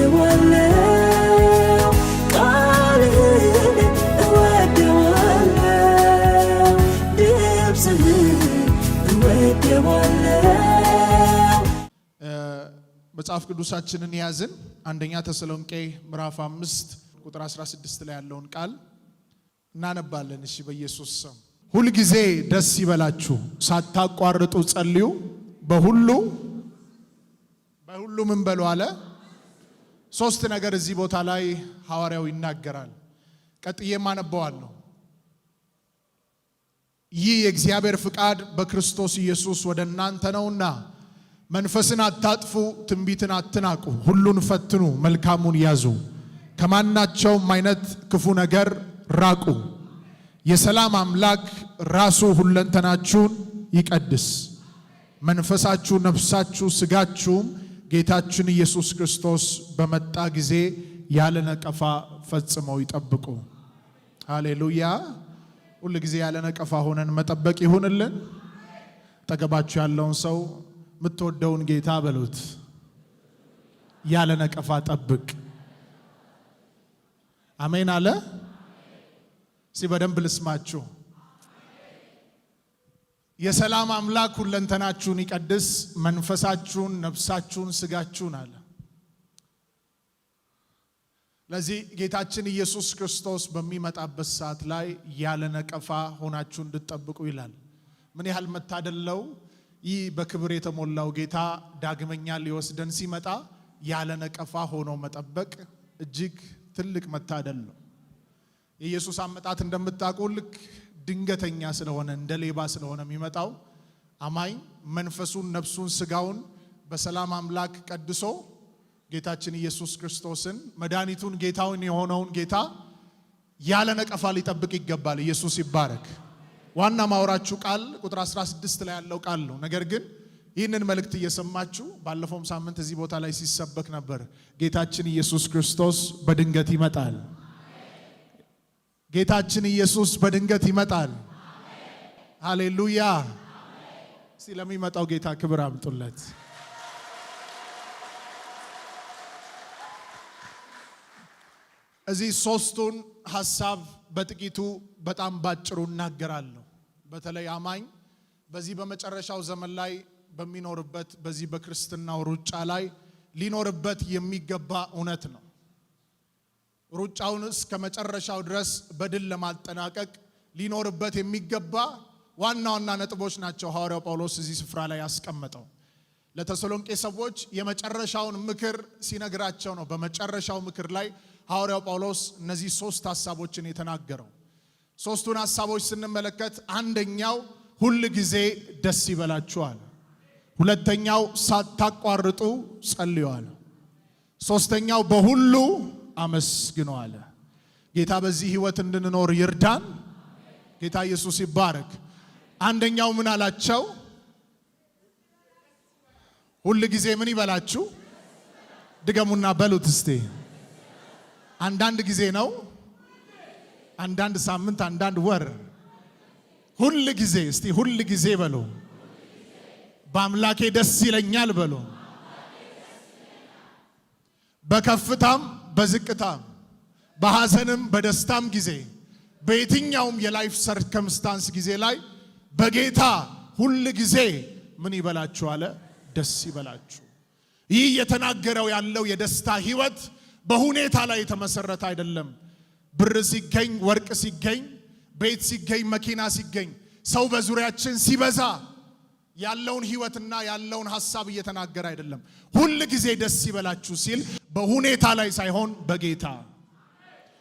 እወደዋለሁ ቃልህን እወደዋለሁ ድምፅህን እወደዋለሁ። መጽሐፍ ቅዱሳችንን ያዝን አንደኛ ተሰሎንቄ ምዕራፍ 5 ቁጥር 16 ላይ ያለውን ቃል እናነባለን። እሺ በኢየሱስ ስም ሁል ጊዜ ደስ ይበላችሁ ሳታቋርጡ ጸልዩ በሁሉ ምን በሉ አለ። ሶስት ነገር እዚህ ቦታ ላይ ሐዋርያው ይናገራል። ቀጥዬም አነበዋለሁ። ይህ የእግዚአብሔር ፍቃድ በክርስቶስ ኢየሱስ ወደ እናንተ ነውና መንፈስን አታጥፉ፣ ትንቢትን አትናቁ፣ ሁሉን ፈትኑ፣ መልካሙን ያዙ፣ ከማናቸውም አይነት ክፉ ነገር ራቁ። የሰላም አምላክ ራሱ ሁለንተናችሁን ይቀድስ፣ መንፈሳችሁ፣ ነፍሳችሁ፣ ስጋችሁም ጌታችን ኢየሱስ ክርስቶስ በመጣ ጊዜ ያለ ነቀፋ ፈጽመው ይጠብቁ። ሃሌሉያ። ሁሉ ጊዜ ያለ ነቀፋ ሆነን መጠበቅ ይሁንልን። ጠገባችሁ ያለውን ሰው ምትወደውን ጌታ በሉት፣ ያለ ነቀፋ ጠብቅ። አሜን አለ። በደንብ ልስማችሁ። የሰላም አምላክ ሁለንተናችሁን ይቀድስ፣ መንፈሳችሁን፣ ነፍሳችሁን፣ ስጋችሁን አለ። ለዚህ ጌታችን ኢየሱስ ክርስቶስ በሚመጣበት ሰዓት ላይ ያለ ነቀፋ ሆናችሁ እንድትጠብቁ ይላል። ምን ያህል መታደለው! ይህ በክብር የተሞላው ጌታ ዳግመኛ ሊወስደን ሲመጣ ያለ ነቀፋ ሆኖ መጠበቅ እጅግ ትልቅ መታደል ነው። የኢየሱስ አመጣጥ እንደምታውቁ ልክ ድንገተኛ ስለሆነ እንደ ሌባ ስለሆነ የሚመጣው አማኝ መንፈሱን፣ ነፍሱን፣ ስጋውን በሰላም አምላክ ቀድሶ ጌታችን ኢየሱስ ክርስቶስን መድኃኒቱን ጌታውን የሆነውን ጌታ ያለ ነቀፋ ሊጠብቅ ይገባል። ኢየሱስ ይባረክ። ዋና ማውራችሁ ቃል ቁጥር 16 ላይ ያለው ቃል ነው። ነገር ግን ይህንን መልእክት እየሰማችሁ ባለፈውም ሳምንት እዚህ ቦታ ላይ ሲሰበክ ነበር። ጌታችን ኢየሱስ ክርስቶስ በድንገት ይመጣል። ጌታችን ኢየሱስ በድንገት ይመጣል። ሃሌሉያ። ስለሚመጣው ጌታ ክብር አምጡለት። እዚህ ሶስቱን ሐሳብ በጥቂቱ በጣም ባጭሩ እናገራለሁ። በተለይ አማኝ በዚህ በመጨረሻው ዘመን ላይ በሚኖርበት በዚህ በክርስትናው ሩጫ ላይ ሊኖርበት የሚገባ እውነት ነው። ሩጫውን እስከ መጨረሻው ድረስ በድል ለማጠናቀቅ ሊኖርበት የሚገባ ዋና ዋና ነጥቦች ናቸው ሐዋርያው ጳውሎስ እዚህ ስፍራ ላይ ያስቀመጠው። ለተሰሎንቄ ሰዎች የመጨረሻውን ምክር ሲነግራቸው ነው። በመጨረሻው ምክር ላይ ሐዋርያው ጳውሎስ እነዚህ ሶስት ሐሳቦችን የተናገረው። ሶስቱን ሐሳቦች ስንመለከት አንደኛው ሁል ጊዜ ደስ ይበላችኋል፣ ሁለተኛው ሳታቋርጡ ጸልዩ አለ፣ ሶስተኛው በሁሉ አመስግኑ አለ። ጌታ በዚህ ህይወት እንድንኖር ይርዳን። ጌታ ኢየሱስ ይባረክ። አንደኛው ምን አላቸው? ሁል ጊዜ ምን ይበላችሁ? ድገሙና በሉት እስቲ። አንዳንድ ጊዜ ነው፣ አንዳንድ ሳምንት፣ አንዳንድ ወር፣ ሁል ጊዜ እስቲ ሁል ጊዜ በሉ። በአምላኬ ደስ ይለኛል በሉ። በከፍታም በዝቅታም በሐዘንም በደስታም ጊዜ በየትኛውም የላይፍ ሰርከምስታንስ ጊዜ ላይ በጌታ ሁል ጊዜ ምን ይበላችሁ አለ? ደስ ይበላችሁ። ይህ የተናገረው ያለው የደስታ ህይወት በሁኔታ ላይ የተመሰረተ አይደለም። ብር ሲገኝ፣ ወርቅ ሲገኝ፣ ቤት ሲገኝ፣ መኪና ሲገኝ፣ ሰው በዙሪያችን ሲበዛ ያለውን ህይወትና ያለውን ሐሳብ እየተናገረ አይደለም። ሁል ጊዜ ደስ ይበላችሁ ሲል በሁኔታ ላይ ሳይሆን በጌታ።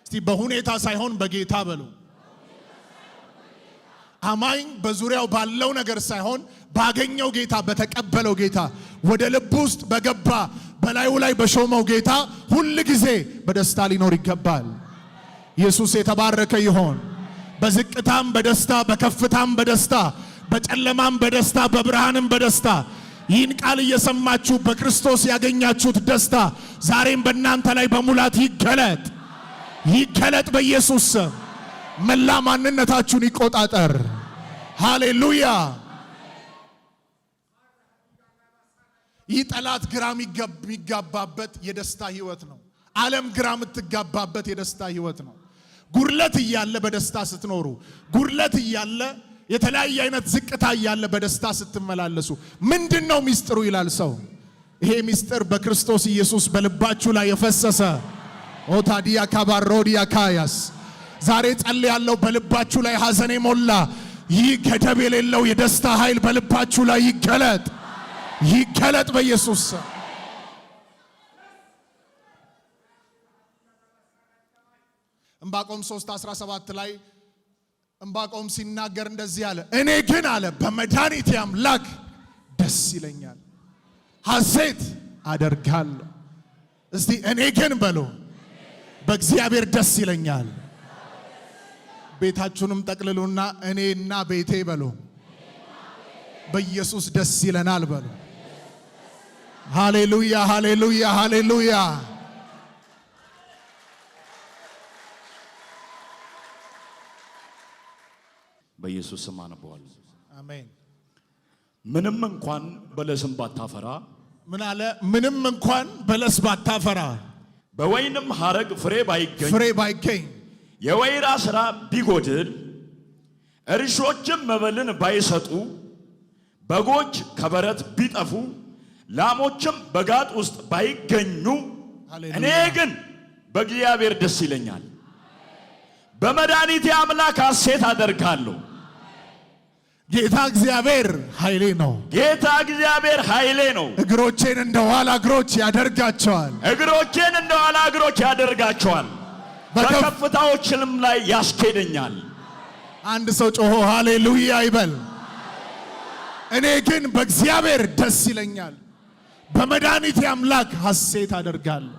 እስቲ በሁኔታ ሳይሆን በጌታ በሉ። አማኝ በዙሪያው ባለው ነገር ሳይሆን ባገኘው ጌታ፣ በተቀበለው ጌታ፣ ወደ ልብ ውስጥ በገባ በላዩ ላይ በሾመው ጌታ ሁል ጊዜ በደስታ ሊኖር ይገባል። ኢየሱስ የተባረከ ይሆን። በዝቅታም በደስታ፣ በከፍታም በደስታ፣ በጨለማም በደስታ፣ በብርሃንም በደስታ ይህን ቃል እየሰማችሁ በክርስቶስ ያገኛችሁት ደስታ ዛሬም በእናንተ ላይ በሙላት ይገለጥ፣ ይገለጥ በኢየሱስ ስም። መላ ማንነታችሁን ይቆጣጠር። ሃሌሉያ። ይህ ጠላት ግራ የሚጋባበት የደስታ ህይወት ነው። ዓለም ግራ የምትጋባበት የደስታ ህይወት ነው። ጉድለት እያለ በደስታ ስትኖሩ፣ ጉድለት እያለ የተለያየ አይነት ዝቅታ እያለ በደስታ ስትመላለሱ ምንድነው ሚስጥሩ ይላል ሰው። ይሄ ሚስጥር በክርስቶስ ኢየሱስ በልባችሁ ላይ የፈሰሰ ኦታዲያ ካባሮዲያ ካያስ ዛሬ ጸልያለሁ። በልባችሁ ላይ ሐዘን ሞላ። ይህ ገደብ የሌለው የደስታ ኃይል በልባችሁ ላይ ይገለጥ፣ ይገለጥ በኢየሱስ ስም። ዕንባቆም 3:17 ላይ ዕንባቆም ሲናገር እንደዚህ አለ፣ እኔ ግን አለ በመድኃኒቴ አምላክ ደስ ይለኛል፣ ሐሴት አደርጋለሁ። እስቲ እኔ ግን በሉ በእግዚአብሔር ደስ ይለኛል። ቤታችሁንም ጠቅልሉና እኔና ቤቴ በሉ በኢየሱስ ደስ ይለናል በሉ። ሃሌሉያ ሃሌሉያ ሃሌሉያ። በኢየሱስ ስም አነበዋለሁ። አሜን። ምንም እንኳን በለስም ባታፈራ፣ ምን አለ? ምንም እንኳን በለስ ባታፈራ፣ በወይንም ሐረግ ፍሬ ባይገኝ፣ የወይራ ሥራ ቢጎድል፣ እርሾችም መበልን ባይሰጡ፣ በጎች ከበረት ቢጠፉ፣ ላሞችም በጋጥ ውስጥ ባይገኙ፣ እኔ ግን በእግዚአብሔር ደስ ይለኛል፣ በመድኃኒቴ አምላክ ሐሴት አደርጋለሁ። ጌታ እግዚአብሔር ኃይሌ ነው። ጌታ እግዚአብሔር ኃይሌ ነው። እግሮቼን እንደ ዋላ እግሮች ያደርጋቸዋል። እግሮቼን እንደ ዋላ እግሮች ያደርጋቸዋል። በከፍታዎችም ላይ ያስኬደኛል። አንድ ሰው ጮሆ ሃሌሉያ ይበል። እኔ ግን በእግዚአብሔር ደስ ይለኛል፣ በመድኃኒቴ አምላክ ሐሴት አደርጋለሁ።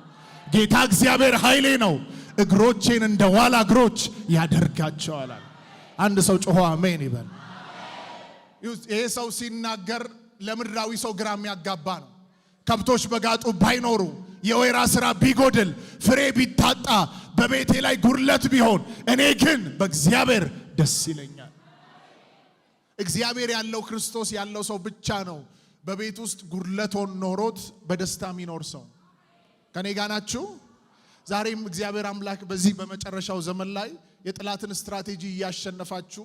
ጌታ እግዚአብሔር ኃይሌ ነው። እግሮቼን እንደ ዋላ እግሮች ያደርጋቸዋል። አንድ ሰው ጮሆ አሜን ይበል። ይሄ ሰው ሲናገር ለምድራዊ ሰው ግራ የሚያጋባ ነው። ከብቶች በጋጡ ባይኖሩ፣ የወይራ ሥራ ቢጎድል፣ ፍሬ ቢታጣ፣ በቤቴ ላይ ጉድለት ቢሆን፣ እኔ ግን በእግዚአብሔር ደስ ይለኛል። እግዚአብሔር ያለው ክርስቶስ ያለው ሰው ብቻ ነው በቤት ውስጥ ጉድለት ኖሮት በደስታ የሚኖር ሰው። ከኔ ጋር ናችሁ? ዛሬም እግዚአብሔር አምላክ በዚህ በመጨረሻው ዘመን ላይ የጠላትን ስትራቴጂ እያሸነፋችሁ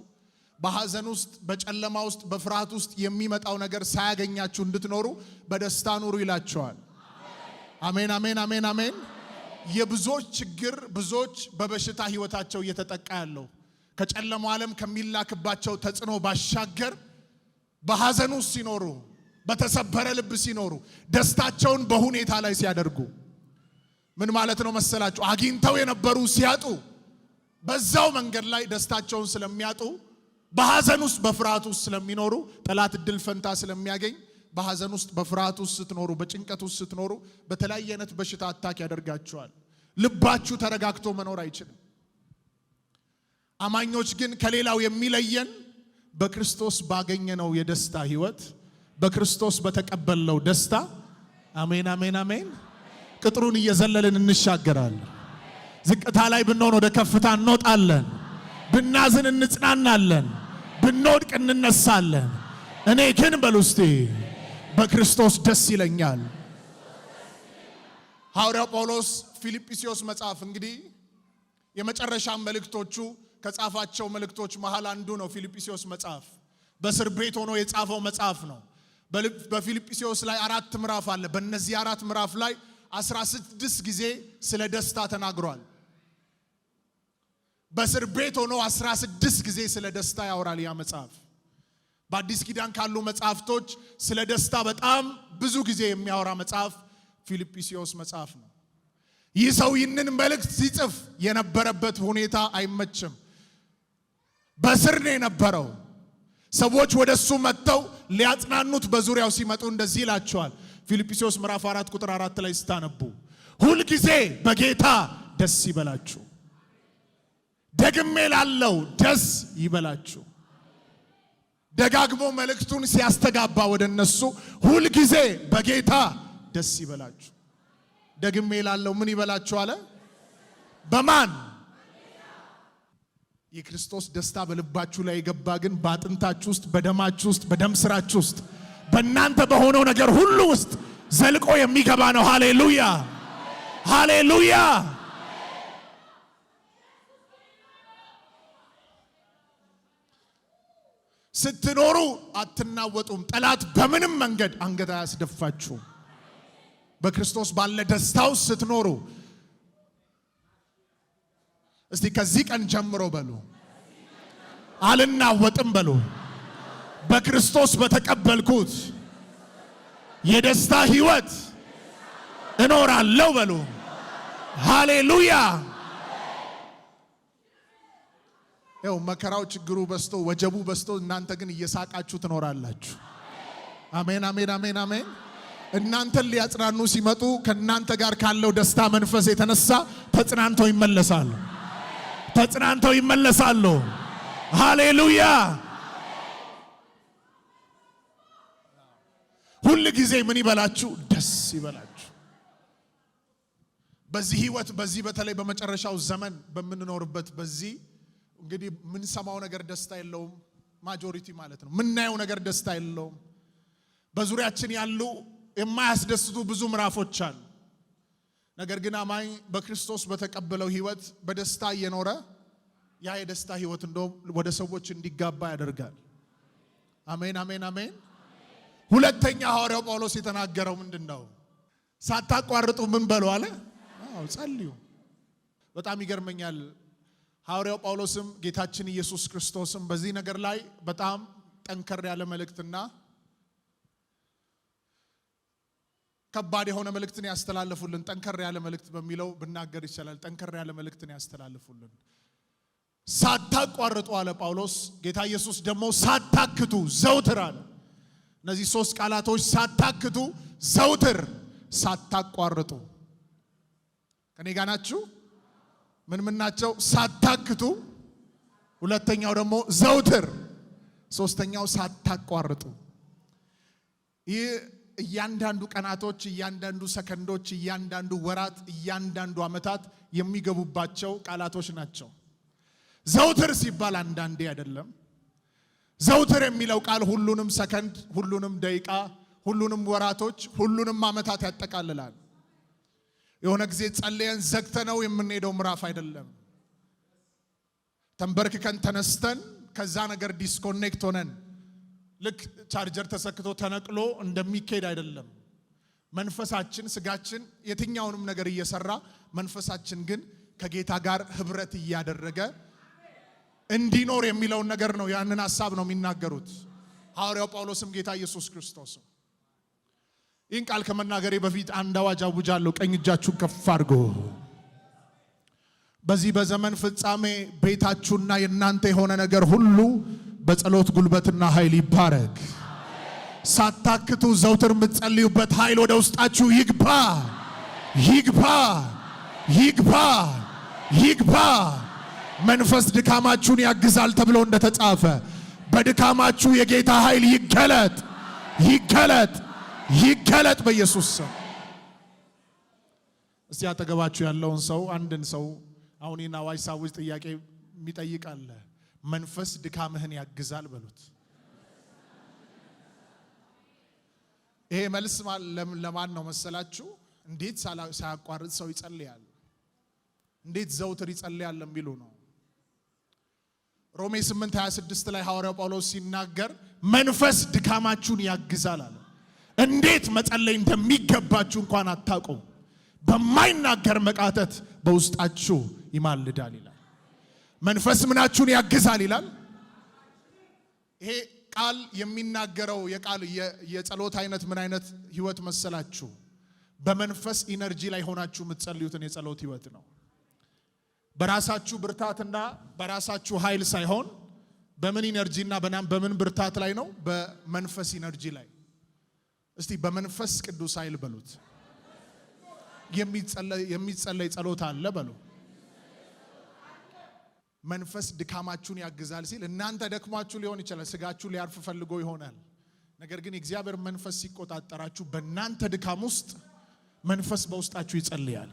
በሐዘን ውስጥ፣ በጨለማ ውስጥ፣ በፍርሃት ውስጥ የሚመጣው ነገር ሳያገኛችሁ እንድትኖሩ በደስታ ኑሩ ይላቸዋል። አሜን አሜን አሜን አሜን። የብዙዎች ችግር፣ ብዙዎች በበሽታ ህይወታቸው እየተጠቃ ያለው ከጨለማው ዓለም ከሚላክባቸው ተጽዕኖ ባሻገር በሐዘን ውስጥ ሲኖሩ፣ በተሰበረ ልብ ሲኖሩ፣ ደስታቸውን በሁኔታ ላይ ሲያደርጉ ምን ማለት ነው መሰላችሁ? አግኝተው የነበሩ ሲያጡ፣ በዛው መንገድ ላይ ደስታቸውን ስለሚያጡ፣ በሐዘን ውስጥ በፍርሃት ውስጥ ስለሚኖሩ፣ ጠላት እድል ፈንታ ስለሚያገኝ፣ በሐዘን ውስጥ በፍርሃት ውስጥ ስትኖሩ፣ በጭንቀት ውስጥ ስትኖሩ በተለያየ አይነት በሽታ አታክ ያደርጋቸዋል። ልባችሁ ተረጋግቶ መኖር አይችልም። አማኞች ግን ከሌላው የሚለየን በክርስቶስ ባገኘነው የደስታ ህይወት፣ በክርስቶስ በተቀበልነው ደስታ፣ አሜን አሜን አሜን፣ ቅጥሩን እየዘለልን እንሻገራለን። ዝቅታ ላይ ብንሆን ወደ ከፍታ እንወጣለን። ብናዝን እንጽናናለን። ብንወድቅ እንነሳለን። እኔ ግን በሉ እስቲ በክርስቶስ ደስ ይለኛል። ሐዋርያው ጳውሎስ ፊልጵስዩስ መጽሐፍ እንግዲህ የመጨረሻ መልእክቶቹ ከጻፋቸው መልእክቶች መሃል አንዱ ነው። ፊልጵስዩስ መጽሐፍ በእስር ቤት ሆኖ የጻፈው መጽሐፍ ነው። በፊልጵስዩስ ላይ 4 ምዕራፍ አለ። በእነዚህ 4 ምዕራፍ ላይ 16 ጊዜ ስለ ደስታ ተናግሯል። በእስር ቤት ሆኖ 16 ጊዜ ስለ ደስታ ያወራል ያ መጽሐፍ። በአዲስ ኪዳን ካሉ መጽሐፍቶች ስለ ደስታ በጣም ብዙ ጊዜ የሚያወራ መጽሐፍ ፊልጵስዩስ መጽሐፍ ነው። ይህ ሰው ይህንን መልእክት ሲጽፍ የነበረበት ሁኔታ አይመችም። በእስር ነው የነበረው። ሰዎች ወደሱ መጥተው ሊያጽናኑት በዙሪያው ሲመጡ እንደዚህ ይላቸዋል። ፊልጵስዩስ ምዕራፍ 4 ቁጥር 4 ላይ ስታነቡ ሁል ጊዜ በጌታ ደስ ይበላችሁ፣ ደግሜ ላለው ደስ ይበላችሁ። ደጋግሞ መልእክቱን ሲያስተጋባ ወደ እነሱ ሁል ጊዜ በጌታ ደስ ይበላችሁ፣ ደግሜ ላለው ምን ይበላችሁ አለ? በማን? የክርስቶስ ደስታ በልባችሁ ላይ የገባ ግን በአጥንታችሁ ውስጥ፣ በደማችሁ ውስጥ፣ በደም ስራችሁ ውስጥ፣ በእናንተ በሆነው ነገር ሁሉ ውስጥ ዘልቆ የሚገባ ነው። ሃሌሉያ ሃሌሉያ። ስትኖሩ አትናወጡም። ጠላት በምንም መንገድ አንገት አያስደፋችሁም። በክርስቶስ ባለ ደስታው ስትኖሩ እስቲ ከዚህ ቀን ጀምሮ በሉ አልናወጥም በሉ። በክርስቶስ በተቀበልኩት የደስታ ህይወት እኖራለሁ በሉ። ሃሌሉያ። ያው መከራው ችግሩ በስቶ ወጀቡ በስቶ እናንተ ግን እየሳቃችሁ ትኖራላችሁ። አሜን አሜን አሜን አሜን። እናንተን ሊያጽናኑ ሲመጡ ከእናንተ ጋር ካለው ደስታ መንፈስ የተነሳ ተጽናንተው ይመለሳሉ። ተጽናንተው ይመለሳሉ። ሃሌሉያ። ሁል ጊዜ ምን ይበላችሁ? ደስ ይበላችሁ። በዚህ ህይወት በዚህ በተለይ በመጨረሻው ዘመን በምንኖርበት በዚህ እንግዲህ ምን ሰማው ነገር ደስታ የለውም። ማጆሪቲ ማለት ነው። ምናየው ነገር ደስታ የለውም። በዙሪያችን ያሉ የማያስደስቱ ብዙ ምዕራፎች አሉ። ነገር ግን አማኝ በክርስቶስ በተቀበለው ህይወት በደስታ እየኖረ ያ የደስታ ህይወት እንደውም ወደ ሰዎች እንዲጋባ ያደርጋል። አሜን አሜን አሜን። ሁለተኛ ሐዋርያው ጳውሎስ የተናገረው ምንድነው? ሳታቋርጡ ምን በሉ አለ? ጸልዩ። በጣም ይገርመኛል። ሐዋርያው ጳውሎስም ጌታችን ኢየሱስ ክርስቶስም በዚህ ነገር ላይ በጣም ጠንከር ያለ መልእክትና ከባድ የሆነ መልእክትን ያስተላልፉልን። ጠንከር ያለ መልእክት በሚለው ብናገር ይችላል። ጠንከር ያለ መልእክትን ያስተላልፉልን። ሳታቋርጡ አለ ጳውሎስ። ጌታ ኢየሱስ ደግሞ ሳታክቱ ዘውትር አለ። እነዚህ ሶስት ቃላቶች ሳታክቱ ዘውትር፣ ሳታቋርጡ ከኔ ጋር ናችሁ? ምን ናቸው? ሳታክቱ፣ ሁለተኛው ደግሞ ዘውትር፣ ሶስተኛው ሳታቋርጡ። ይህ እያንዳንዱ ቀናቶች፣ እያንዳንዱ ሰከንዶች፣ እያንዳንዱ ወራት፣ እያንዳንዱ ዓመታት የሚገቡባቸው ቃላቶች ናቸው። ዘውትር ሲባል አንዳንዴ አይደለም። ዘውትር የሚለው ቃል ሁሉንም ሰከንድ፣ ሁሉንም ደቂቃ፣ ሁሉንም ወራቶች፣ ሁሉንም ዓመታት ያጠቃልላል። የሆነ ጊዜ ጸልየን ዘግተነው የምንሄደው ምዕራፍ አይደለም። ተንበርክከን ተነስተን ከዛ ነገር ዲስኮኔክት ሆነን ልክ ቻርጀር ተሰክቶ ተነቅሎ እንደሚካሄድ አይደለም። መንፈሳችን፣ ስጋችን የትኛውንም ነገር እየሰራ መንፈሳችን ግን ከጌታ ጋር ህብረት እያደረገ እንዲኖር የሚለውን ነገር ነው። ያንን ሐሳብ ነው የሚናገሩት ሐዋርያው ጳውሎስም ጌታ ኢየሱስ ክርስቶስም። ይህን ቃል ከመናገሬ በፊት አንድ አዋጅ አውጃለሁ። ቀኝ እጃችሁን ከፍ አድርጉ። በዚህ በዘመን ፍጻሜ ቤታችሁና የእናንተ የሆነ ነገር ሁሉ በጸሎት ጉልበትና ኃይል ይባረክ። ሳታክቱ ዘውትር የምትጸልዩበት ኃይል ወደ ውስጣችሁ ይግባ ይግባ ይግባ ይግባ። መንፈስ ድካማችሁን ያግዛል ተብሎ እንደተጻፈ በድካማችሁ የጌታ ኃይል ይገለጥ ይገለጥ ይገለጥ በኢየሱስ ስም። እስቲ አጠገባችሁ ያለውን ሰው አንድን ሰው አሁን ይህን አዋጅ ሳውጅ ጥያቄ የሚጠይቅ አለ። መንፈስ ድካምህን ያግዛል በሉት። ይሄ መልስ ለማን ነው መሰላችሁ? እንዴት ሳያቋርጥ ሰው ይጸልያል? እንዴት ዘውትር ይጸልያል የሚሉ ነው። ሮሜ 8:26 ላይ ሐዋርያው ጳውሎስ ሲናገር መንፈስ ድካማችሁን ያግዛል አለ። እንዴት መጸለይ እንደሚገባችሁ እንኳን አታውቁም፣ በማይናገር መቃተት በውስጣችሁ ይማልዳል ይላል። መንፈስ ምናችሁን ያግዛል ይላል። ይሄ ቃል የሚናገረው የጸሎት አይነት ምን አይነት ህይወት መሰላችሁ? በመንፈስ ኢነርጂ ላይ ሆናችሁ የምትጸልዩትን የጸሎት ህይወት ነው። በራሳችሁ ብርታትና በራሳችሁ ኃይል ሳይሆን በምን ኢነርጂና በምን ብርታት ላይ ነው? በመንፈስ ኢነርጂ ላይ። እስቲ በመንፈስ ቅዱስ ኃይል በሉት። የሚጸለይ ጸሎት አለ በሉ። መንፈስ ድካማችሁን ያግዛል ሲል እናንተ ደክማችሁ ሊሆን ይችላል፣ ስጋችሁ ሊያርፍ ፈልጎ ይሆናል። ነገር ግን የእግዚአብሔር መንፈስ ሲቆጣጠራችሁ በእናንተ ድካም ውስጥ መንፈስ በውስጣችሁ ይጸልያል።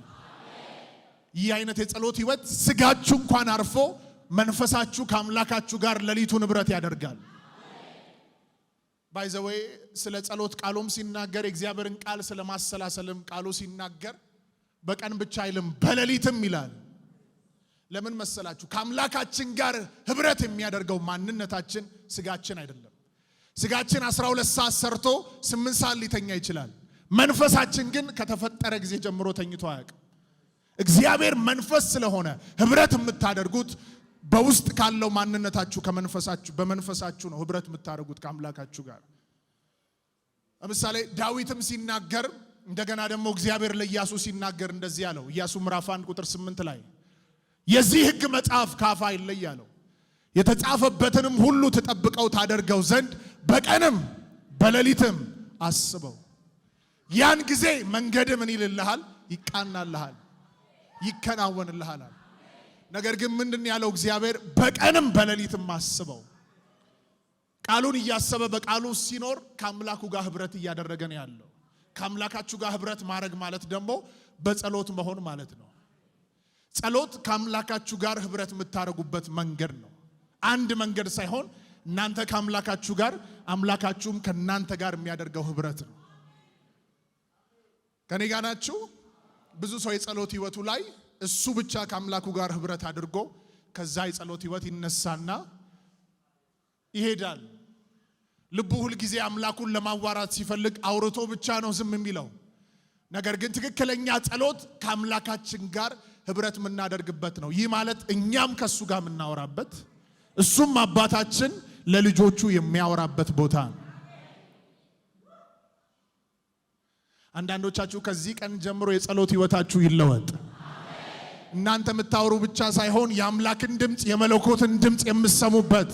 ይህ አይነት የጸሎት ህይወት ስጋችሁ እንኳን አርፎ መንፈሳችሁ ከአምላካችሁ ጋር ሌሊቱን ህብረት ያደርጋል። ባይዘዌ ስለ ጸሎት ቃሉም ሲናገር እግዚአብሔርን ቃል ስለማሰላሰልም ቃሉ ሲናገር በቀን ብቻ አይልም በሌሊትም ይላል። ለምን መሰላችሁ? ከአምላካችን ጋር ህብረት የሚያደርገው ማንነታችን ስጋችን አይደለም። ስጋችን 12 ሰዓት ሰርቶ 8 ሰዓት ሊተኛ ይችላል። መንፈሳችን ግን ከተፈጠረ ጊዜ ጀምሮ ተኝቶ አያውቅም። እግዚአብሔር መንፈስ ስለሆነ ህብረት የምታደርጉት በውስጥ ካለው ማንነታችሁ ከመንፈሳችሁ በመንፈሳችሁ ነው ህብረት የምታደርጉት ከአምላካችሁ ጋር። ለምሳሌ ዳዊትም ሲናገር እንደገና ደግሞ እግዚአብሔር ለኢያሱ ሲናገር እንደዚህ ያለው ኢያሱ ምዕራፍ 1 ቁጥር 8 ላይ የዚህ ሕግ መጽሐፍ ካፋ አይለይ አለው። የተጻፈበትንም ሁሉ ተጠብቀው ታደርገው ዘንድ በቀንም በሌሊትም አስበው። ያን ጊዜ መንገድ ምን ይልልሃል? ይቃናልሃል፣ ይከናወንልሃል። ነገር ግን ምንድን ያለው እግዚአብሔር? በቀንም በሌሊትም አስበው። ቃሉን እያሰበ በቃሉ ሲኖር ከአምላኩ ጋር ህብረት እያደረገ ነው ያለው። ከአምላካችሁ ጋር ህብረት ማድረግ ማለት ደግሞ በጸሎት መሆን ማለት ነው። ጸሎት ከአምላካችሁ ጋር ህብረት የምታደርጉበት መንገድ ነው። አንድ መንገድ ሳይሆን እናንተ ከአምላካችሁ ጋር አምላካችሁም ከናንተ ጋር የሚያደርገው ህብረት ነው። ከኔ ጋር ናችሁ? ብዙ ሰው የጸሎት ህይወቱ ላይ እሱ ብቻ ከአምላኩ ጋር ህብረት አድርጎ ከዛ የጸሎት ህይወት ይነሳና ይሄዳል። ልቡ ሁል ጊዜ አምላኩን ለማዋራት ሲፈልግ አውርቶ ብቻ ነው ዝም የሚለው። ነገር ግን ትክክለኛ ጸሎት ከአምላካችን ጋር ህብረት የምናደርግበት ነው። ይህ ማለት እኛም ከሱ ጋር የምናወራበት እሱም አባታችን ለልጆቹ የሚያወራበት ቦታ ነው። አንዳንዶቻችሁ ከዚህ ቀን ጀምሮ የጸሎት ህይወታችሁ ይለወጥ። እናንተ የምታወሩ ብቻ ሳይሆን የአምላክን ድምጽ የመለኮትን ድምጽ የምትሰሙበት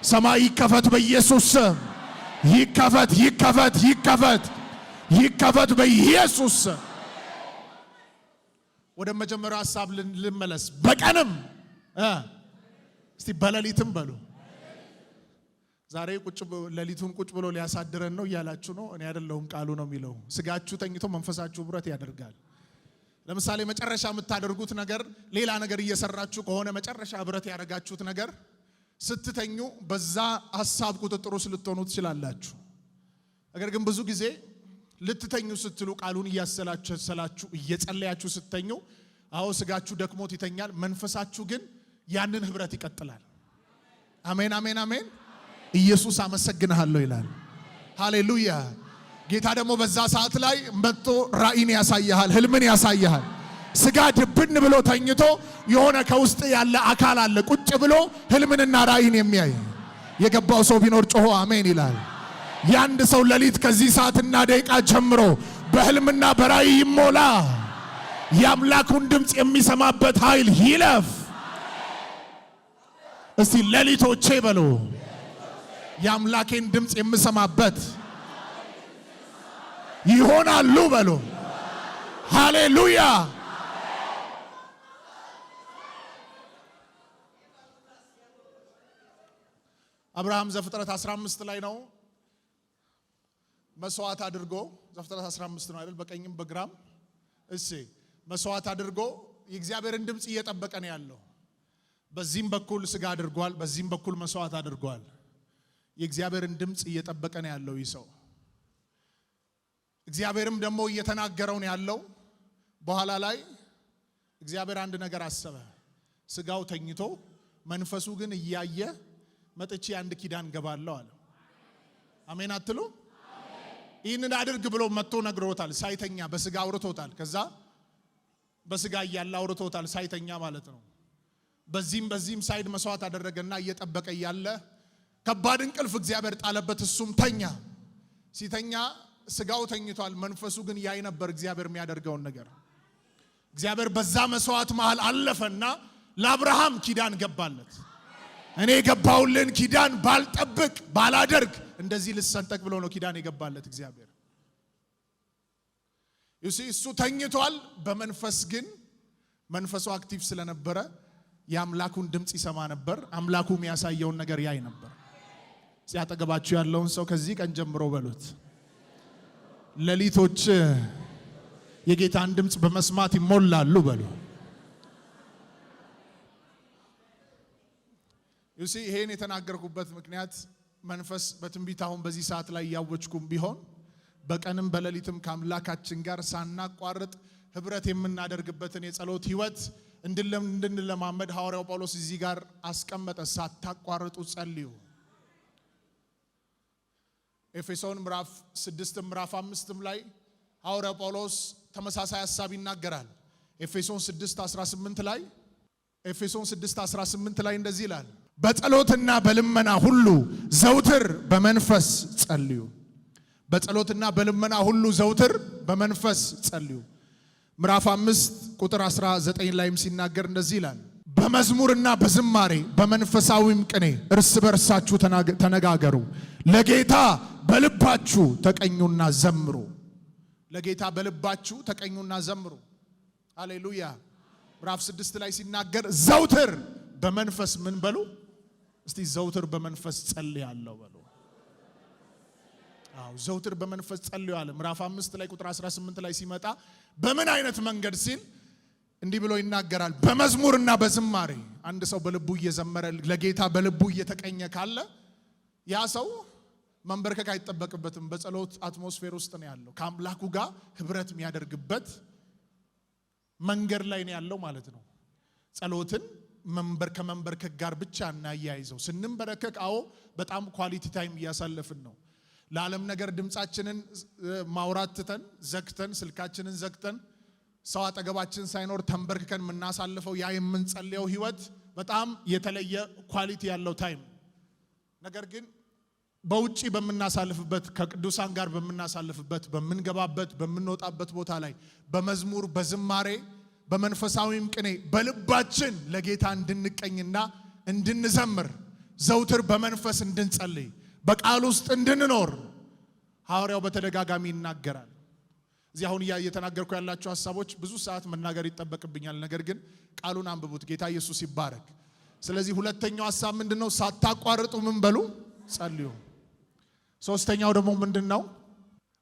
ሰማይ ይከፈት በኢየሱስ ስም። ይከፈት ይከፈት ይከፈት ይከፈት በኢየሱስ ስም። ወደ መጀመሪያው ሐሳብ ልመለስ። በቀንም እስቲ በሌሊትም በሉ። ዛሬ ሌሊቱን ቁጭ ብሎ ሊያሳድረን ነው እያላችሁ ነው። እኔ አይደለሁም፣ ቃሉ ነው የሚለው። ስጋችሁ ተኝቶ መንፈሳችሁ ህብረት ያደርጋል። ለምሳሌ መጨረሻ የምታደርጉት ነገር ሌላ ነገር እየሰራችሁ ከሆነ መጨረሻ ህብረት ያደርጋችሁት ነገር ስትተኙ በዛ ሐሳብ ቁጥጥሩ ልትሆኑ ትችላላችሁ። ነገር ግን ብዙ ጊዜ ልትተኙ ስትሉ ቃሉን እያሰላችሁ እየጸለያችሁ ስትተኙ አዎ ስጋችሁ ደክሞት ይተኛል፣ መንፈሳችሁ ግን ያንን ህብረት ይቀጥላል። አሜን አሜን አሜን። ኢየሱስ አመሰግንሃለሁ ይላል። ሃሌሉያ። ጌታ ደግሞ በዛ ሰዓት ላይ መጥቶ ራእይን ያሳያል፣ ህልምን ያሳያል። ስጋ ድብን ብሎ ተኝቶ የሆነ ከውስጥ ያለ አካል አለ ቁጭ ብሎ ህልምንና ራእይን የሚያይ የገባው ሰው ቢኖር ጮሆ አሜን ይላል። ያንድ ሰው ሌሊት ከዚህ ሰዓትና ደቂቃ ጀምሮ በህልምና በራእይ ይሞላ። የአምላኩን ድምጽ የሚሰማበት ኃይል ይለፍ። እስቲ ሌሊቶቼ በሉ የአምላኬን ድምጽ የምሰማበት ይሆናሉ በሉ። ሃሌሉያ። አብርሃም ዘፍጥረት 15 ላይ ነው መስዋዕት አድርጎ፣ ዘፍጥረት 15 ነው አይደል? በቀኝም በግራም እሺ መስዋዕት አድርጎ የእግዚአብሔርን ድምጽ እየጠበቀ ነው ያለው። በዚህም በኩል ስጋ አድርጓል፣ በዚህም በኩል መስዋዕት አድርጓል። የእግዚአብሔርን ድምጽ እየጠበቀ ነው ያለው ይህ ሰው። እግዚአብሔርም ደግሞ እየተናገረው ነው ያለው። በኋላ ላይ እግዚአብሔር አንድ ነገር አሰበ። ስጋው ተኝቶ መንፈሱ ግን እያየ መጥቼ አንድ ኪዳን ገባለሁ አለ። አሜን አትሉ? ይህንን አድርግ ብሎ መጥቶ ነግሮታል። ሳይተኛ በስጋ አውርቶታል። ከዛ በስጋ እያለ አውርቶታል ሳይተኛ ማለት ነው። በዚህም ሳይድ መስዋዕት አደረገና እየጠበቀ እያለ ከባድ እንቅልፍ እግዚአብሔር ጣለበት። እሱም ተኛ። ሲተኛ ስጋው ተኝቷል፣ መንፈሱ ግን ያይ ነበር እግዚአብሔር የሚያደርገውን ነገር። እግዚአብሔር በዛ መስዋዕት መሃል አለፈና ለአብርሃም ኪዳን ገባለት። እኔ የገባውልን ኪዳን ባልጠብቅ ባላደርግ እንደዚህ ልሰንጠቅ ብሎ ነው ኪዳን የገባለት እግዚአብሔር። እሱ ተኝቷል፣ በመንፈስ ግን መንፈሱ አክቲቭ ስለነበረ የአምላኩን ድምጽ ይሰማ ነበር። አምላኩ የሚያሳየውን ነገር ያይ ነበር። ሲያጠገባችሁ ያለውን ሰው ከዚህ ቀን ጀምሮ በሉት ሌሊቶች የጌታን ድምጽ በመስማት ይሞላሉ በሉ። ይሄን የተናገርኩበት ምክንያት መንፈስ በትንቢት አሁን በዚህ ሰዓት ላይ ያወጅኩም ቢሆን በቀንም በሌሊትም ከአምላካችን ጋር ሳናቋርጥ ህብረት የምናደርግበትን የጸሎት ህይወት እንድንለማመድ ሐዋርያው ጳውሎስ እዚህ ጋር አስቀመጠ። ሳታቋርጡ ጸልዩ። ኤፌሶን ምዕራፍ 6 ምዕራፍ 5 ላይ ሐዋርያው ጳውሎስ ተመሳሳይ ሐሳብ ይናገራል። ኤፌሶን 6:18 ላይ እንደዚህ ይላል፣ በጸሎትና በልመና ሁሉ ዘውትር በመንፈስ ጸልዩ። በጸሎትና በልመና ሁሉ ዘውትር በመንፈስ ጸልዩ። ምዕራፍ 5 ቁጥር 19 ላይም ሲናገር እንደዚህ ይላል፣ በመዝሙርና በዝማሬ በመንፈሳዊም ቅኔ እርስ በርሳችሁ ተነጋገሩ፣ ለጌታ በልባችሁ ተቀኙና ዘምሩ። ለጌታ በልባችሁ ተቀኙና ዘምሩ። ሃሌሉያ። ምዕራፍ 6 ላይ ሲናገር ዘውትር በመንፈስ ምን በሉ እስቲ፣ ዘውትር በመንፈስ ጸልያለሁ በሉ። ዘውትር በመንፈስ ጸልዩ አለ። ምዕራፍ 5 ላይ ቁጥር 18 ላይ ሲመጣ በምን አይነት መንገድ ሲል እንዲህ ብሎ ይናገራል፣ በመዝሙርና በዝማሬ። አንድ ሰው በልቡ እየዘመረ ለጌታ በልቡ እየተቀኘ ካለ ያ ሰው መንበርከክ አይጠበቅበትም። በጸሎት አትሞስፌር ውስጥ ነው ያለው። ከአምላኩ ጋር ህብረት የሚያደርግበት መንገድ ላይ ነው ያለው ማለት ነው። ጸሎትን ከመንበርከክ ጋር ብቻ እናያይዘው። ስንንበረከክ በጣም ኳሊቲ ታይም እያሳለፍን ነው። ለዓለም ነገር ድምጻችንን ማውራት ትተን ዘግተን ስልካችንን ዘግተን ሰው አጠገባችን ሳይኖር ተንበርክከን የምናሳልፈው ያ የምንጸልየው ህይወት በጣም የተለየ ኳሊቲ ያለው ታይም። ነገር ግን በውጪ በምናሳልፍበት ከቅዱሳን ጋር በምናሳልፍበት በምንገባበት በምንወጣበት ቦታ ላይ በመዝሙር በዝማሬ በመንፈሳዊም ቅኔ በልባችን ለጌታ እንድንቀኝና እንድንዘምር ዘውትር በመንፈስ እንድንጸልይ በቃል ውስጥ እንድንኖር ሐዋርያው በተደጋጋሚ ይናገራል። እዚህ አሁን እየተናገርኩ ያላችሁ ሐሳቦች ብዙ ሰዓት መናገር ይጠበቅብኛል። ነገር ግን ቃሉን አንብቡት። ጌታ ኢየሱስ ይባረክ። ስለዚህ ሁለተኛው ሐሳብ ምንድነው? ሳታቋርጡ ምን በሉ? ጸልዩ። ሶስተኛው ደግሞ ምንድነው?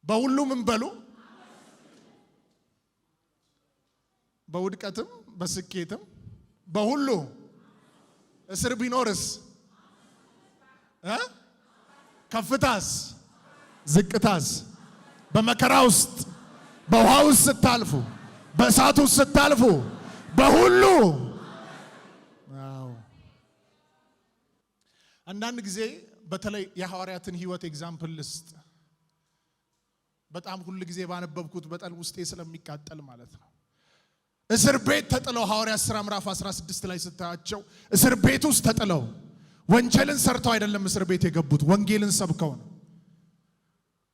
በሁሉ ምን በሉ? በውድቀትም በስኬትም በሁሉ እስር ቢኖርስ ከፍታስ ዝቅታስ በመከራ ውስጥ በውሃ ውስጥ ስታልፉ በእሳት ውስጥ ስታልፉ በሁሉ። አንዳንድ ጊዜ በተለይ የሐዋርያትን ህይወት ኤግዛምፕል ልስጥ። በጣም ሁሉ ጊዜ ባነበብኩት በጣም ውስጤ ስለሚቃጠል ማለት ነው። እስር ቤት ተጥለው ሐዋርያት ሥራ ምዕራፍ 16 ላይ ስታያቸው እስር ቤት ውስጥ ተጥለው ወንጀልን ሰርተው አይደለም እስር ቤት የገቡት፣ ወንጌልን ሰብከው ነው።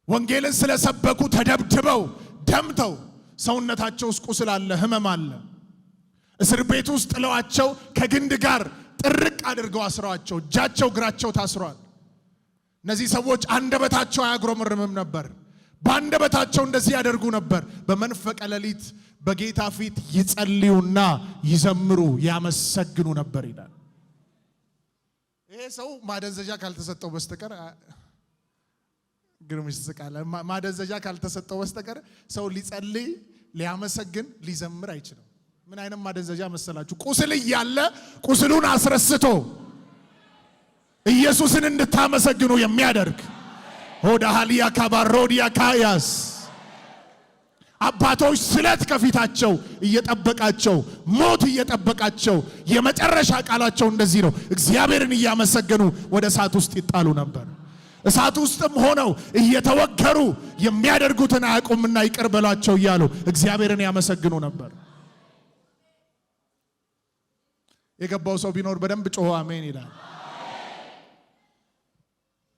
ወንጌልን ስለሰበኩ ተደብድበው ደምተው ሰውነታቸው ውስጥ ቁስል አለ፣ ህመም አለ። እስር ቤት ውስጥ ጥለዋቸው ከግንድ ጋር ጥርቅ አድርገው አስረዋቸው እጃቸው እግራቸው ታስሯል። እነዚህ ሰዎች አንደበታቸው አያጉረመርምም ነበር። በአንደበታቸው እንደዚህ ያደርጉ ነበር። በመንፈቀ ሌሊት በጌታ ፊት ይጸልዩና ይዘምሩ ያመሰግኑ ነበር ይላል። ይሄ ሰው ማደንዘዣ ካልተሰጠው በስተቀር ግሩም ይስቃል። ማደንዘዣ ካልተሰጠው በስተቀር ሰው ሊጸልይ ሊያመሰግን ሊዘምር አይችልም። ምን አይነት ማደንዘዣ መሰላችሁ? ቁስል እያለ ቁስሉን አስረስቶ ኢየሱስን እንድታመሰግኑ የሚያደርግ ሆዳሃሊያ ካባሮዲያ ካያስ አባቶች ስለት ከፊታቸው እየጠበቃቸው ሞት እየጠበቃቸው የመጨረሻ ቃላቸው እንደዚህ ነው፣ እግዚአብሔርን እያመሰገኑ ወደ እሳት ውስጥ ይጣሉ ነበር። እሳት ውስጥም ሆነው እየተወገሩ የሚያደርጉትን አያውቁምና ይቅር በሏቸው እያሉ እግዚአብሔርን ያመሰግኑ ነበር። የገባው ሰው ቢኖር በደንብ ጮሆ አሜን ይላል።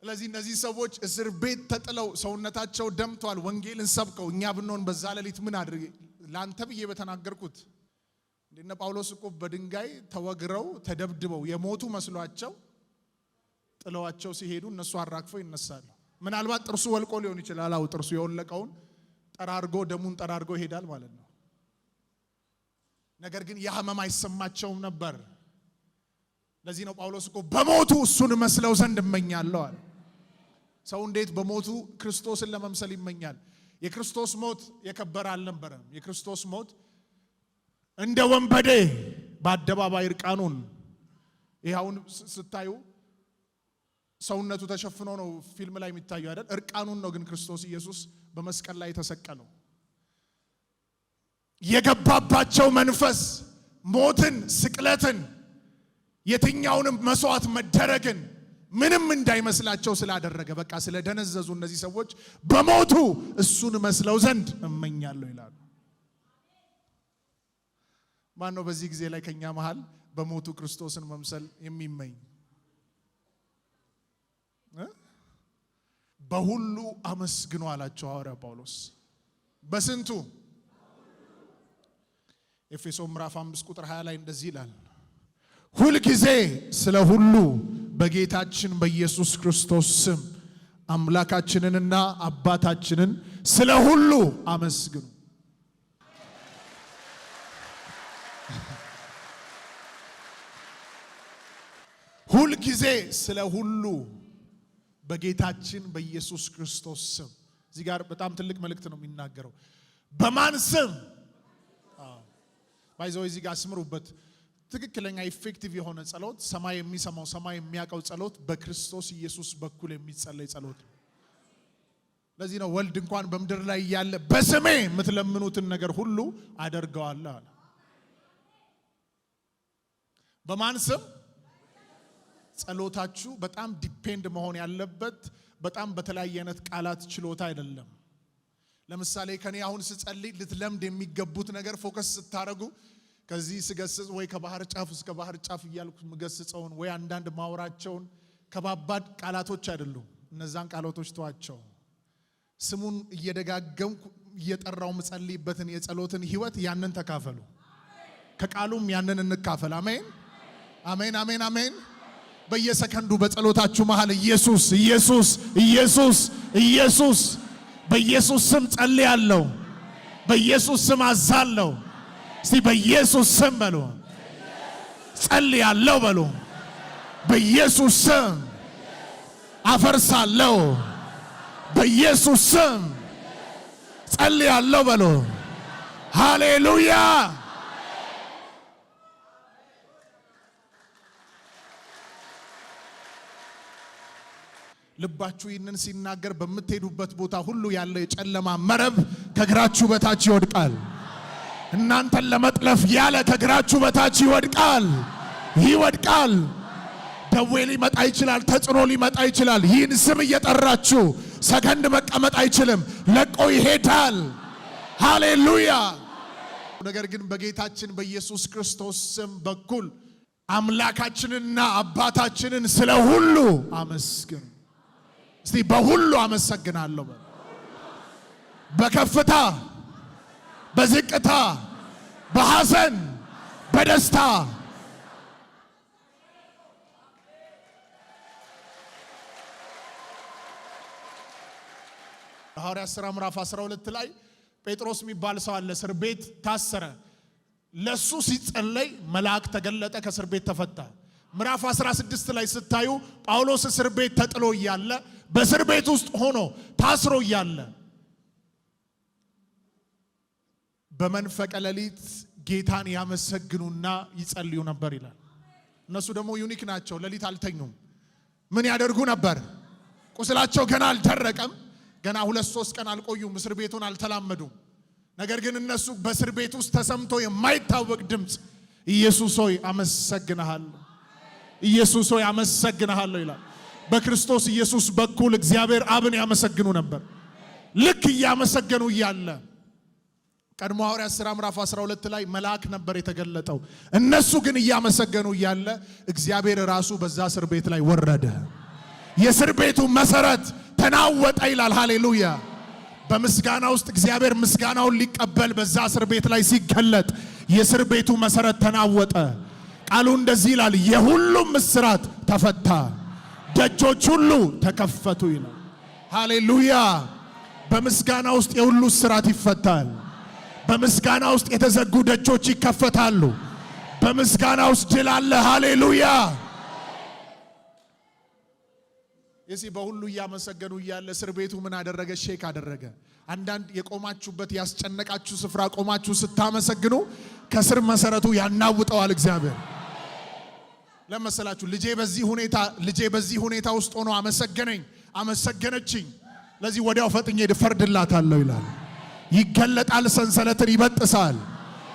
ስለዚህ እነዚህ ሰዎች እስር ቤት ተጥለው ሰውነታቸው ደምቷል፣ ወንጌልን ሰብከው እኛ ብንሆን በዛ ሌሊት ምን አድርጌ ላንተ ብዬ በተናገርኩት እንደነ ጳውሎስ እኮ በድንጋይ ተወግረው ተደብድበው የሞቱ መስሏቸው ጥለዋቸው ሲሄዱ እነሱ አራግፈው ይነሳሉ። ምናልባት ጥርሱ ወልቆ ሊሆን ይችላል። አው ጥርሱ የወለቀውን ጠራርጎ ደሙን ጠራርጎ ይሄዳል ማለት ነው። ነገር ግን የህመም አይሰማቸውም ነበር። ለዚህ ነው ጳውሎስ እኮ በሞቱ እሱን መስለው ዘንድ እመኛለሁ አለ። ሰው እንዴት በሞቱ ክርስቶስን ለመምሰል ይመኛል? የክርስቶስ ሞት የከበረ አልነበረም። የክርስቶስ ሞት እንደ ወንበዴ በአደባባይ እርቃኑን ይኸውን ስታዩ ሰውነቱ ተሸፍኖ ነው ፊልም ላይ የሚታየው አይደል? እርቃኑን ነው ግን ክርስቶስ ኢየሱስ በመስቀል ላይ የተሰቀለው። የገባባቸው መንፈስ ሞትን፣ ስቅለትን፣ የትኛውንም መስዋዕት መደረግን ምንም እንዳይመስላቸው ስላደረገ በቃ ስለደነዘዙ እነዚህ ሰዎች በሞቱ እሱን መስለው ዘንድ እመኛለሁ ይላሉ። ማን ነው በዚህ ጊዜ ላይ ከኛ መሃል በሞቱ ክርስቶስን መምሰል የሚመኝ? በሁሉ አመስግኑ አላቸው ሐዋርያ ጳውሎስ። በስንቱ? ኤፌሶን ምዕራፍ 5 ቁጥር 20 ላይ እንደዚህ ይላል፣ ሁል ጊዜ ስለ ሁሉ በጌታችን በኢየሱስ ክርስቶስ ስም አምላካችንንና አባታችንን ስለ ሁሉ አመስግኑ። ሁል ጊዜ ስለ ሁሉ በጌታችን በኢየሱስ ክርስቶስ ስም። እዚህ ጋር በጣም ትልቅ መልእክት ነው የሚናገረው። በማን ስም? ባይዘው እዚህ ጋር አስምሩበት። ትክክለኛ ኢፌክቲቭ የሆነ ጸሎት፣ ሰማይ የሚሰማው ሰማይ የሚያውቀው ጸሎት በክርስቶስ ኢየሱስ በኩል የሚጸለይ ጸሎት ነው። ለዚህ ነው ወልድ እንኳን በምድር ላይ ያለ በስሜ የምትለምኑትን ነገር ሁሉ አደርገዋለሁ አለ። በማን ስም? ጸሎታችሁ በጣም ዲፔንድ መሆን ያለበት በጣም በተለያየ አይነት ቃላት ችሎታ አይደለም። ለምሳሌ ከኔ አሁን ስጸልይ ልትለምድ የሚገቡት ነገር ፎከስ ስታረጉ ከዚህ ስገስጽ ወይ ከባህር ጫፍ እስከ ባህር ጫፍ እያልኩ ምገስጸውን ወይ አንዳንድ ማውራቸውን ከባባድ ቃላቶች አይደሉም። እነዛን ቃላቶች ተዋቸው። ስሙን እየደጋገምኩ እየጠራው ምጸልይበትን የጸሎትን ህይወት ያንን ተካፈሉ። ከቃሉም ያንን እንካፈል። አሜን አሜን አሜን አሜን። በየሰከንዱ በጸሎታችሁ መሃል ኢየሱስ ኢየሱስ ኢየሱስ ኢየሱስ በኢየሱስ ስም ጸልያለሁ፣ በኢየሱስ ስም አዛለሁ። እስቲ በኢየሱስ ስም በሉ፣ ጸልያለሁ በሉ። በኢየሱስ ስም አፈርሳለሁ፣ በኢየሱስ ስም ጸልያለሁ በሉ። ሃሌሉያ። ልባችሁ ይህንን ሲናገር በምትሄዱበት ቦታ ሁሉ ያለ የጨለማ መረብ ከእግራችሁ በታች ይወድቃል። እናንተን ለመጥለፍ ያለ ከእግራችሁ በታች ይወድቃል፣ ይወድቃል። ደዌ ሊመጣ ይችላል፣ ተጽዕኖ ሊመጣ ይችላል። ይህን ስም እየጠራችሁ ሰከንድ መቀመጥ አይችልም፣ ለቆ ይሄዳል። ሃሌሉያ። ነገር ግን በጌታችን በኢየሱስ ክርስቶስ ስም በኩል አምላካችንና አባታችንን ስለ ሁሉ አመስግኑ። እስቲ በሁሉ አመሰግናለሁ። በከፍታ በዝቅታ በሐዘን በደስታ ሐዋርያት ሥራ ምዕራፍ 12 ላይ ጴጥሮስ የሚባል ሰው አለ፣ እስር ቤት ታሰረ። ለሱ ሲጸለይ መልአክ ተገለጠ፣ ከእስር ቤት ተፈታ። ምዕራፍ 16 ላይ ስታዩ ጳውሎስ እስር ቤት ተጥሎ እያለ በእስር ቤት ውስጥ ሆኖ ታስሮ እያለ በመንፈቀ ሌሊት ጌታን ያመሰግኑና ይጸልዩ ነበር ይላል። እነሱ ደግሞ ዩኒክ ናቸው፣ ሌሊት አልተኙም። ምን ያደርጉ ነበር? ቁስላቸው ገና አልደረቀም፣ ገና 2-3 ቀን አልቆዩም፣ እስር ቤቱን አልተላመዱም። ነገር ግን እነሱ በእስር ቤት ውስጥ ተሰምቶ የማይታወቅ ድምፅ ኢየሱስ ሆይ አመሰግንሃለሁ፣ ኢየሱስ ሆይ አመሰግንሃለሁ ይላል። በክርስቶስ ኢየሱስ በኩል እግዚአብሔር አብን ያመሰግኑ ነበር። ልክ እያመሰገኑ እያለ ቀድሞ ሐዋርያት ሥራ ምዕራፍ 12 ላይ መልአክ ነበር የተገለጠው። እነሱ ግን እያመሰገኑ እያለ እግዚአብሔር ራሱ በዛ እስር ቤት ላይ ወረደ። የእስር ቤቱ መሰረት ተናወጠ ይላል። ሃሌሉያ። በምስጋና ውስጥ እግዚአብሔር ምስጋናውን ሊቀበል በዛ እስር ቤት ላይ ሲገለጥ የእስር ቤቱ መሰረት ተናወጠ። ቃሉ እንደዚህ ይላል፣ የሁሉም እስራት ተፈታ፣ ደጆች ሁሉ ተከፈቱ ይላል። ሃሌሉያ። በምስጋና ውስጥ የሁሉ እስራት ይፈታል። በምስጋና ውስጥ የተዘጉ ደጆች ይከፈታሉ። በምስጋና ውስጥ ድል አለ። ሃሌሉያ። የዚህ በሁሉ እያመሰገኑ እያለ እስር ቤቱ ምን አደረገ? ሼክ አደረገ። አንዳንድ የቆማችሁበት ያስጨነቃችሁ ስፍራ ቆማችሁ ስታመሰግኑ ከስር መሰረቱ ያናውጠዋል እግዚአብሔር። ለመሰላችሁ ልጄ በዚህ ሁኔታ ውስጥ ሆኖ አመሰገነችኝ። ለዚህ ወዲያው ፈጥኜ እፈርድላታለሁ ይላል። ይገለጣል፣ ሰንሰለትን ይበጥሳል።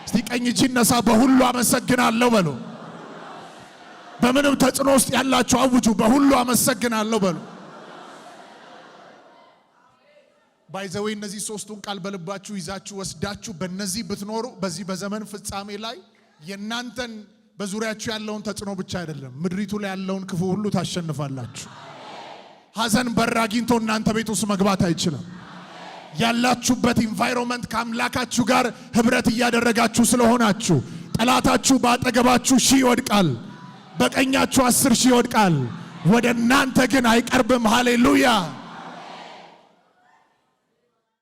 እስቲ ቀኝ እጅ ነሳ፣ በሁሉ አመሰግናለሁ በሉ። በምንም ተጽዕኖ ውስጥ ያላችሁ አውጁ፣ በሁሉ አመሰግናለሁ በሉ። ባይዘዌ እነዚህ ሶስቱን ቃል በልባችሁ ይዛችሁ ወስዳችሁ በእነዚህ ብትኖሩ በዚህ በዘመን ፍጻሜ ላይ የናንተን በዙሪያችሁ ያለውን ተጽዕኖ ብቻ አይደለም ምድሪቱ ላይ ያለውን ክፉ ሁሉ ታሸንፋላችሁ። ሐዘን በር አግኝቶ እናንተ ቤት ውስጥ መግባት አይችልም። ያላችሁበት ኢንቫይሮንመንት ከአምላካችሁ ጋር ህብረት እያደረጋችሁ ስለሆናችሁ ጠላታችሁ ባጠገባችሁ 1000 ይወድቃል፣ በቀኛችሁ 10,000 ይወድቃል፣ ወደ እናንተ ግን አይቀርብም። ሃሌሉያ።